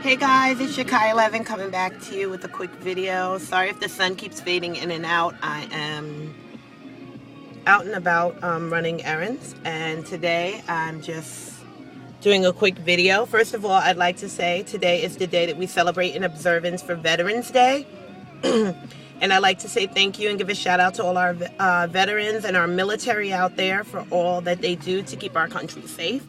Hey guys, it's Shakai11 coming back to you with a quick video. Sorry if the sun keeps fading in and out. I am out and about running errands, and today I'm just doing a quick video. First of all, I'd like to say today is the day that we celebrate in observance for Veterans Day. And I'd like to say thank you and give a shout out to all our veterans and our military out there for all that they do to keep our country safe.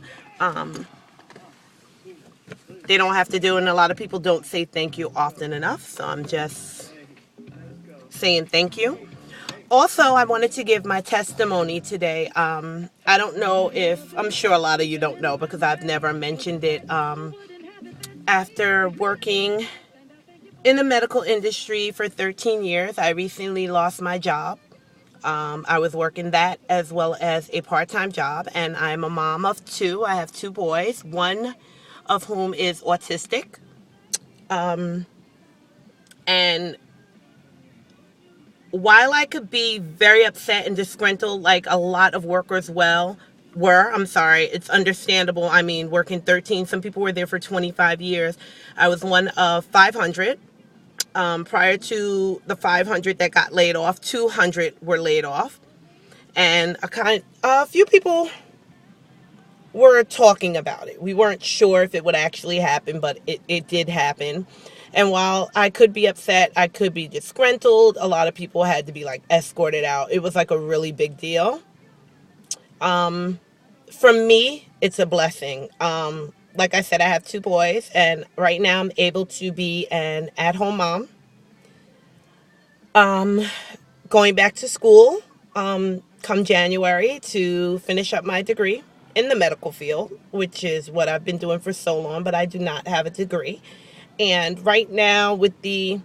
They don't have to do it, and a lot of people don't say thank you often enough, so I'm just saying thank you. Also, I wanted to give my testimony today. I don't know if, I'm sure a lot of you don't know because I've never mentioned it. After working in the medical industry for 13 years, I recently lost my job. I was working that as well as a part-time job, and I'm a mom of two. I have two boys, one of whom is autistic. And while I could be very upset and disgruntled like a lot of workers it's understandable. I mean, working 13, some people were there for 25 years. I was one of 500. Prior to the 500 that got laid off, 200 were laid off. And a few people were talking about it. We weren't sure if it would actually happen, but it did happen. And while I could be upset, I could be disgruntled. A lot of people had to be like escorted out. It was like a really big deal. For me, it's a blessing. Like I said, I have two boys, and right now I'm able to be an at-home mom. Going back to school, come January to finish up my degree in the medical field, which is what I've been doing for so long, but I do not have a degree. And right now, with the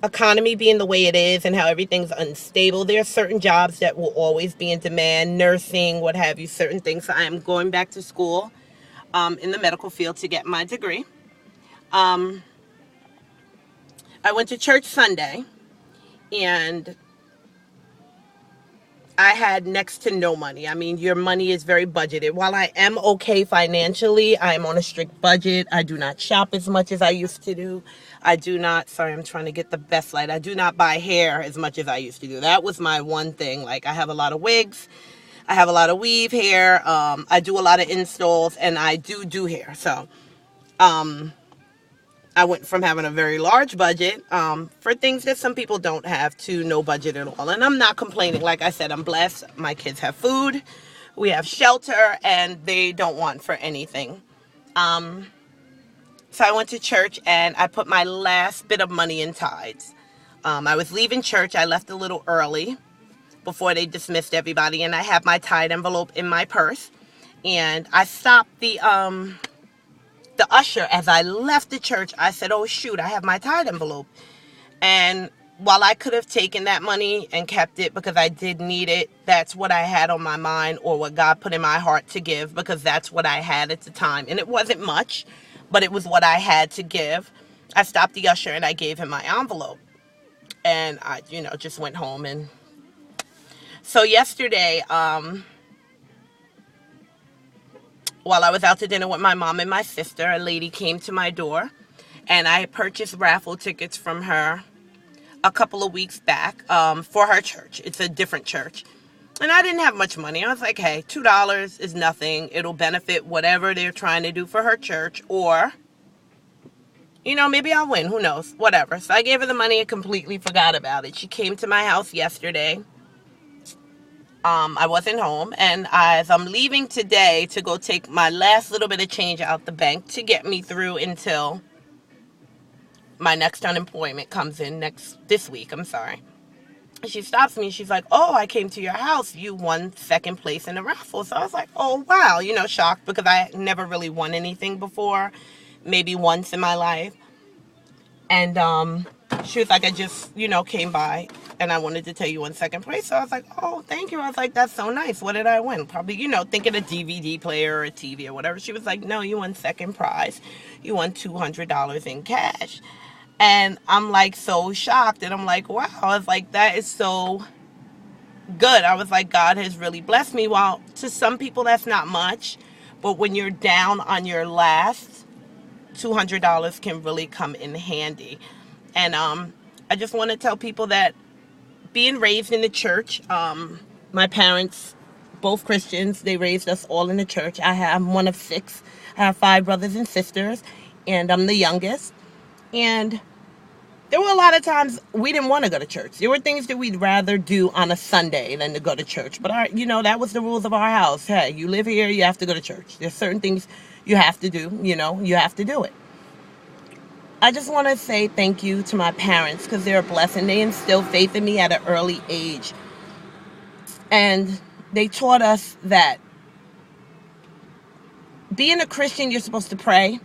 economy being the way it is and how everything's unstable, there are certain jobs that will always be in demand, nursing, what have you, certain things. So I am going back to school in the medical field to get my degree. I went to church Sunday, and I had next to no money. I mean, your money is very budgeted. While I am okay financially, I am on a strict budget. I do not shop as much as I used to do. I do not, sorry, I'm trying to get the best light. I do not buy hair as much as I used to do. That was my one thing. Like, I have a lot of wigs. I have a lot of weave hair. I do a lot of installs, and I do hair. So, I went from having a very large budget for things that some people don't have to no budget at all. And I'm not complaining. Like I said, I'm blessed. My kids have food. We have shelter, and they don't want for anything. So I went to church, and I put my last bit of money in tithes. I was leaving church. I left a little early before they dismissed everybody, and I had my tithe envelope in my purse. And I stopped the usher as I left the church. I said, oh shoot, I have my tithe envelope. And while I could have taken that money and kept it because I did need it, that's what I had on my mind, or what God put in my heart to give, because that's what I had at the time. And it wasn't much, but it was what I had to give. I stopped the usher and I gave him my envelope. And I, just went home. And so yesterday, while I was out to dinner with my mom and my sister, a lady came to my door, and I purchased raffle tickets from her a couple of weeks back for her church. It's a different church. And I didn't have much money. I was like, hey, $2 is nothing. It'll benefit whatever they're trying to do for her church, or, maybe I'll win. Who knows? Whatever. So I gave her the money and completely forgot about it. She came to my house yesterday. I wasn't home, and as I'm leaving today to go take my last little bit of change out the bank to get me through until my next unemployment comes in this week, she stops me. She's like, oh, I came to your house. You won second place in the raffle. So I was like, oh, wow, shocked, because I never really won anything before, maybe once in my life. And she was like, I just, came by, and I wanted to tell you won second place. So I was like, oh, thank you. I was like, that's so nice. What did I win? Probably, thinking a DVD player or a TV or whatever. She was like, no, you won second prize. You won $200 in cash. And I'm like so shocked, and I'm like, wow. I was like, that is so good. I was like, God has really blessed me. While to some people that's not much, but when you're down on your last $200 can really come in handy. And I just want to tell people that being raised in the church, my parents, both Christians, they raised us all in the church. I'm one of 6. I have 5 brothers and sisters, and I'm the youngest. And there were a lot of times we didn't want to go to church. There were things that we'd rather do on a Sunday than to go to church. But that was the rules of our house. Hey, you live here, you have to go to church. There's certain things you have to do, you have to do it. I just want to say thank you to my parents because they're a blessing. They instilled faith in me at an early age. And they taught us that being a Christian, you're supposed to pray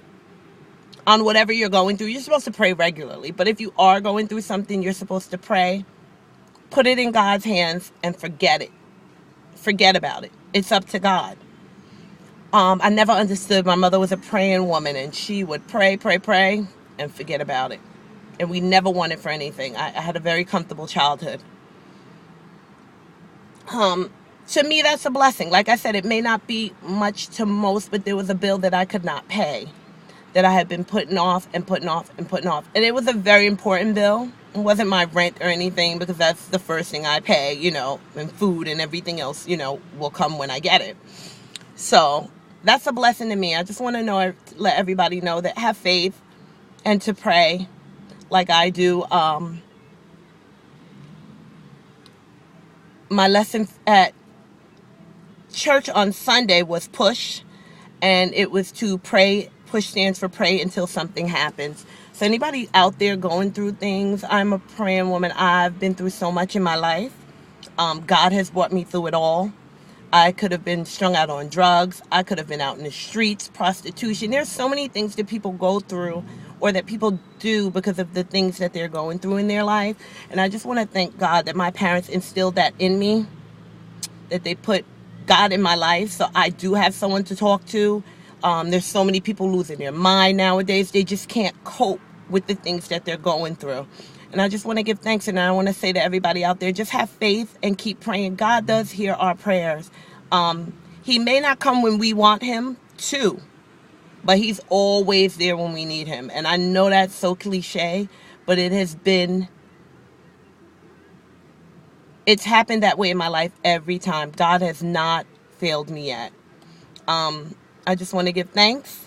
on whatever you're going through. You're supposed to pray regularly. But if you are going through something, you're supposed to pray. Put it in God's hands and forget it. Forget about it. It's up to God. I never understood. My mother was a praying woman, and she would pray, and forget about it. And we never wanted for anything. I had a very comfortable childhood. To me, that's a blessing. Like I said, it may not be much to most, but there was a bill that I could not pay that I had been putting off. And it was a very important bill. It wasn't my rent or anything because that's the first thing I pay, and food and everything else, will come when I get it. So that's a blessing to me. I just want to let everybody know that have faith and to pray like I do. My lesson at church on Sunday was push, and it was to pray. Push stands for pray until something happens. So anybody out there going through things, I'm a praying woman. I've been through so much in my life. God has brought me through it all. I could have been strung out on drugs. I could have been out in the streets, prostitution. There's so many things that people go through or that people do because of the things that they're going through in their life. And I just want to thank God that my parents instilled that in me, that they put God in my life so I do have someone to talk to. There's so many people losing their mind nowadays. They just can't cope with the things that they're going through. And I just want to give thanks, and I want to say to everybody out there, just have faith and keep praying. God does hear our prayers. He may not come when we want him to, but he's always there when we need him. And I know that's so cliche, but it's happened that way in my life every time. God has not failed me yet. I just want to give thanks.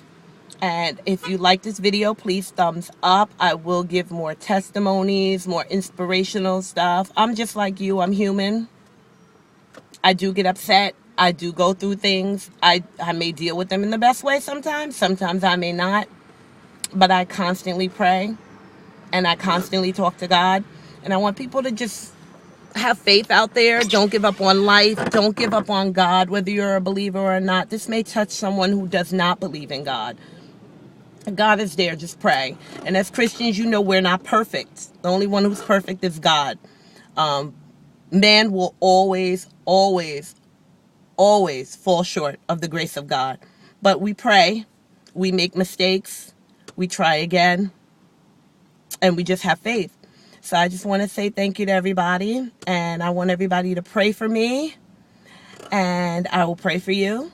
And if you like this video, please thumbs up. I will give more testimonies, more inspirational stuff. I'm just like you. I'm human. I do get upset. I do go through things. I may deal with them in the best way sometimes. Sometimes I may not. But I constantly pray. And I constantly talk to God. And I want people to just have faith out there. Don't give up on life. Don't give up on God, whether you're a believer or not. This may touch someone who does not believe in God. God is there. Just pray. And as Christians, we're not perfect. The only one who's perfect is God. Man will always fall short of the grace of God. But we pray. We make mistakes. We try again. And we just have faith. So I just want to say thank you to everybody. And I want everybody to pray for me. And I will pray for you.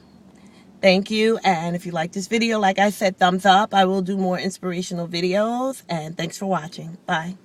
Thank you. And if you like this video, like I said, thumbs up. I will do more inspirational videos. And thanks for watching. Bye.